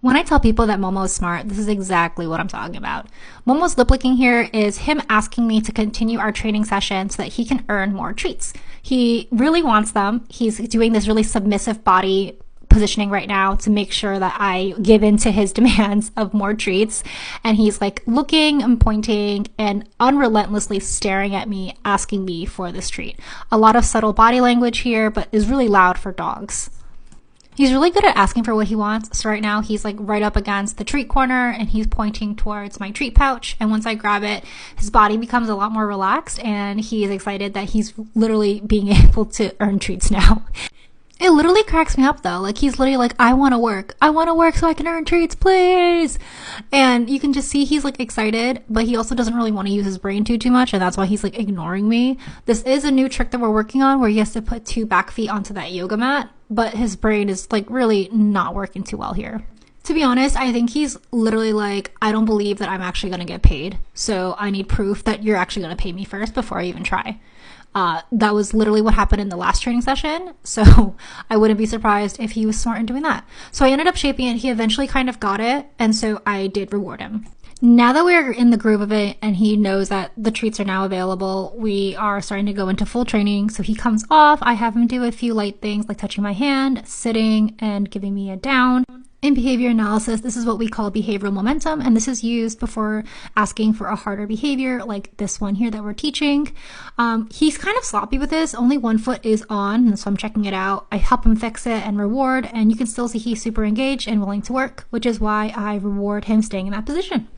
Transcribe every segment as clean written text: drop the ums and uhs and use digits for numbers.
When I tell people that Momo is smart, this is exactly what I'm talking about. Momo's lip licking here is him asking me to continue our training session so that he can earn more treats. He really wants them. He's doing this really submissive body positioning right now to make sure that I give in to his demands of more treats. And he's like looking and pointing and unrelentlessly staring at me, asking me for this treat. A lot of subtle body language here, but is really loud for dogs. He's really good at asking for what he wants. So right now he's like right up against the treat corner and he's pointing towards my treat pouch. And once I grab it, his body becomes a lot more relaxed and he is excited that he's literally being able to earn treats now. It literally cracks me up though. Like he's literally like, I want to work so I can earn treats, please. And you can just see he's like excited, but he also doesn't really want to use his brain too much. And that's why he's like ignoring me. This is a new trick that we're working on where he has to put 2 back feet onto that yoga mat, but his brain is like really not working too well here. To be honest, I think he's literally like, I don't believe that I'm actually going to get paid. So I need proof that you're actually going to pay me first before I even try. That was literally what happened in the last training session. So I wouldn't be surprised if he was smart in doing that. So I ended up shaping it. He eventually kind of got it. And so I did reward him. Now that we're in the groove of it and he knows that the treats are now available, we are starting to go into full training. So he comes off. I have him do a few light things like touching my hand, sitting, and giving me a down. In behavior analysis, this is what we call behavioral momentum, and this is used before asking for a harder behavior like this one here that we're teaching. He's kind of sloppy with this. Only one foot is on, and so I'm checking it out. I help him fix it and reward, and you can still see he's super engaged and willing to work, which is why I reward him staying in that position.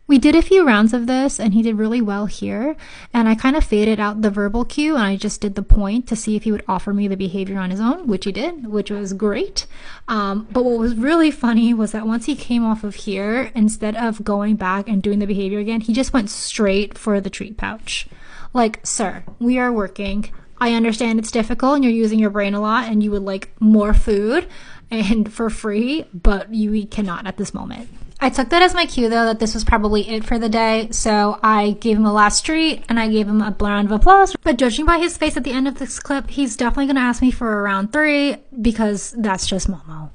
We did a few rounds of this and he did really well here, and I kind of faded out the verbal cue and I just did the point to see if he would offer me the behavior on his own, which he did, which was great. But what was really funny was that once he came off of here, instead of going back and doing the behavior again, he just went straight for the treat pouch. Like, sir, we are working. I understand it's difficult and you're using your brain a lot and you would like more food and for free, but you cannot at this moment. I took that as my cue though, that this was probably it for the day. So I gave him a last treat and I gave him a round of applause. But judging by his face at the end of this clip, he's definitely going to ask me for a round 3 because that's just Momo.